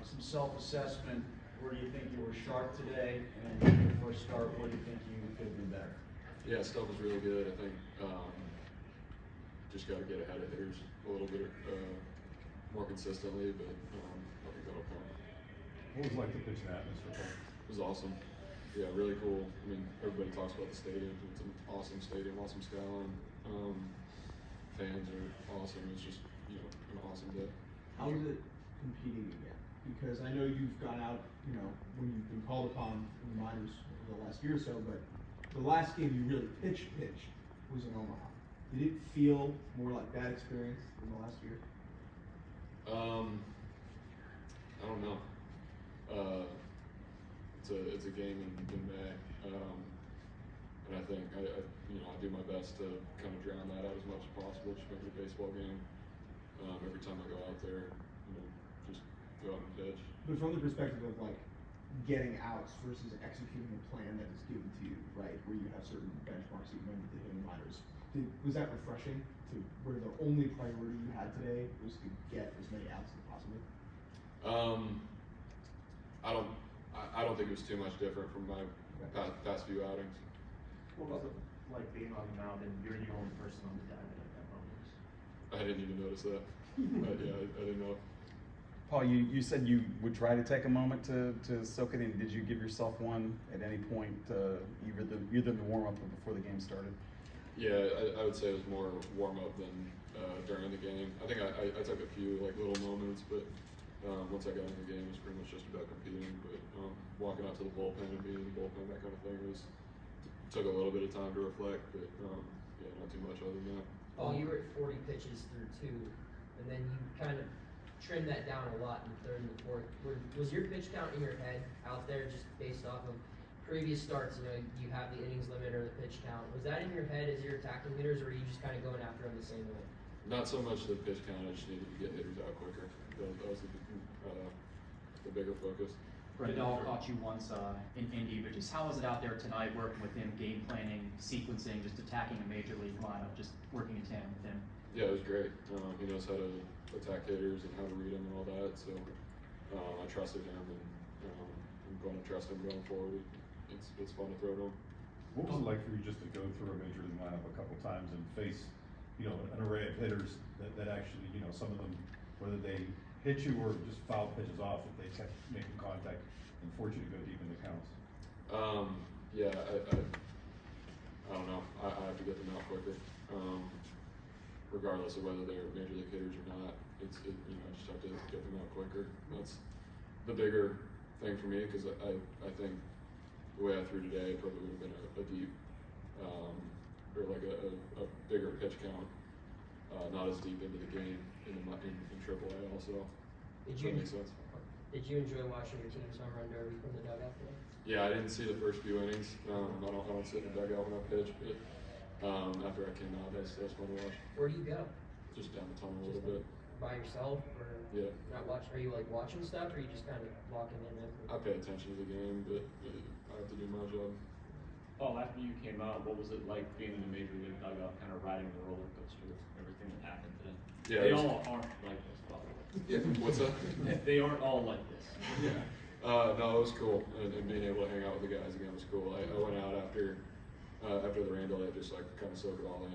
some self-assessment. Where do you think you were sharp today? And your first start, where do you think you could do better? Yeah, stuff was really good. I think just got to get ahead of hitters a little bit more consistently, but I think that'll come. What was it like to pitch in that atmosphere? It was awesome. Yeah, really cool. I mean, everybody talks about the stadium. It's an awesome stadium, awesome skyline. Fans are awesome. It's just, you know, an awesome day. How is it competing again? Because I know you've gone out, you know, when you've been called upon in the minors over the last year or so, but the last game you really pitched was in Omaha. Did it feel more like that experience than the last year? I don't know. It's a game in May, and I think I do my best to kind of drown that out as much as possible. Just make it a baseball game. Every time I go out there, you know, just go out and pitch. But from the perspective of like getting outs versus executing a plan that is given to you, right, where you have certain benchmarks that you remember to hit in the minors, was that refreshing to where the only priority you had today was to get as many outs as possible? I don't think it was too much different from my past few outings. What was it like being on the mound and you're the only person on the diamond at that moment? I didn't even notice that. But yeah, I didn't know. Paul, you said you would try to take a moment to soak it in. Did you give yourself one at any point, either in the warm-up or before the game started? Yeah, I would say it was more warm-up than during the game. I think I took a few like little moments, but once I got in the game, it was pretty much just about competing. But walking out to the bullpen and being in the bullpen, that kind of thing, took a little bit of time to reflect, but yeah, not too much other than that. Paul, you were at 40 pitches through 2, and then you kind of trimmed that down a lot in the third and the fourth. Was your pitch count in your head out there just based off of previous starts? You know, you have the innings limit or the pitch count. Was that in your head as you're attacking hitters, or are you just kind of going after them the same way? Not so much the pitch count. I just needed to get hitters out quicker. That was the bigger focus. Vidal caught you once in Indy, but just how was it out there tonight working with him, game planning, sequencing, just attacking a major league lineup, just working in tandem with him? Yeah, it was great. He knows how to attack hitters and how to read them and all that, so I trusted him, and I'm going to trust him going forward. It's fun to throw to him. What was it like for you just to go through a major league lineup a couple times and face, you know, an array of hitters that actually, you know, some of them, whether they hit you or just foul pitches off, if they kept making contact and force you to go deep in the counts? Yeah, I don't know. I have to get them out quicker. Regardless of whether they're major league hitters or not, you know, I just have to get them out quicker. That's the bigger thing for me, because I think the way I threw today probably would have been a deep or like a bigger pitch count, not as deep into the game in AAA also. Did that makes sense. Did you enjoy watching your team's home run derby from the dugout today? Yeah, I didn't see the first few innings. I don't sit in the dugout when I pitch, but after I came out, that's fun to watch. Where do you go? Just down the tunnel a little bit. By yourself, or Yeah. not watch? Are you like watching stuff, or are you just kind of walking in? I pay attention to the game, but I have to do my job. Paul, after you came out, what was it like being in the major league dugout, kind of riding the roller coaster with everything that happened today? Yeah, They all aren't like this, by the way. Yeah, what's up? They aren't all like this. Yeah. No, it was cool, and being able to hang out with the guys again was cool. I went out after the Randall, I just like kind of soak it all in,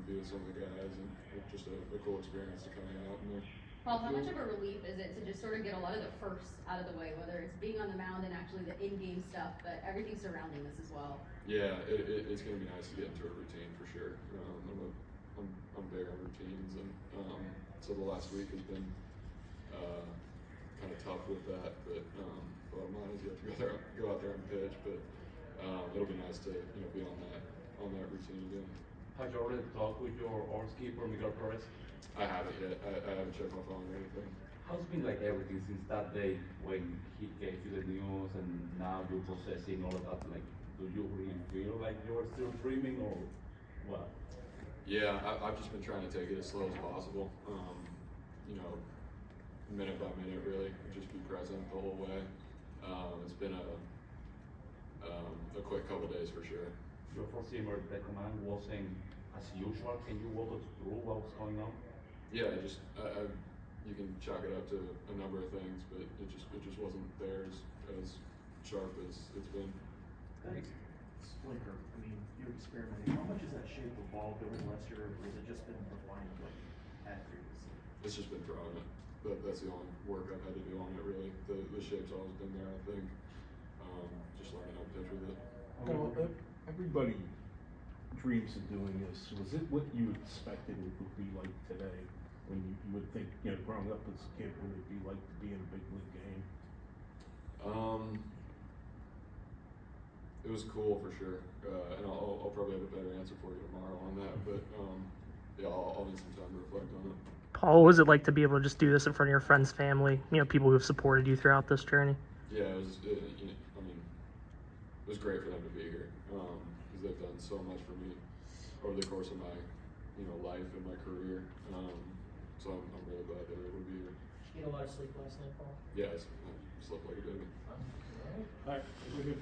be with some of the guys, and just a cool experience to come hang out in there. Paul, how much of a relief is it to just sort of get a lot of the firsts out of the way, whether it's being on the mound and actually the in-game stuff, but everything surrounding this as well? Yeah, it's going to be nice to get into a routine for sure. I'm big on routines, and so the last week has been kind of tough with that, but bottom line is you have to go out there and pitch, but it'll be nice to be on that routine again. Have you already talked with your arms keeper, Miguel Torres? I haven't yet. I haven't checked my phone or anything. How's been like everything since that day when he gave you the news and now you're processing all of that? Like, do you really feel like you're still dreaming or what? Yeah, I've just been trying to take it as slow as possible. Minute by minute, really, just be present the whole way. It's been a quick couple days for sure. Your first teamer, the command wasn't as usual. Can you walk us through what was going on? Yeah, you can chalk it up to a number of things, but it just wasn't there as sharp as it's been. That splinter, I mean, you're experimenting, how much has that shape evolved over the last year, or has it just been refined like at previously? It's just been drawing it. That's the only work I've had to do on it, really. The shape's always been there, I think. Just learning how to pitch with it. Well, everybody dreams of doing this. Was it what you expected it would be like today? When you would think, you know, growing up as a kid, what it'd be like to be in a big league game? It was cool for sure, and I'll probably have a better answer for you tomorrow on that. But yeah, I'll need some time to reflect on it. Paul, what was it like to be able to just do this in front of your friends, family, you know, people who have supported you throughout this journey? Yeah, it was. It was great for them to be here because they've done so much for me over the course of my, life and my career. So I'm really glad they were able to be here. Did you get a lot of sleep last night, Paul? Yeah, I slept like a baby. All right, we're good.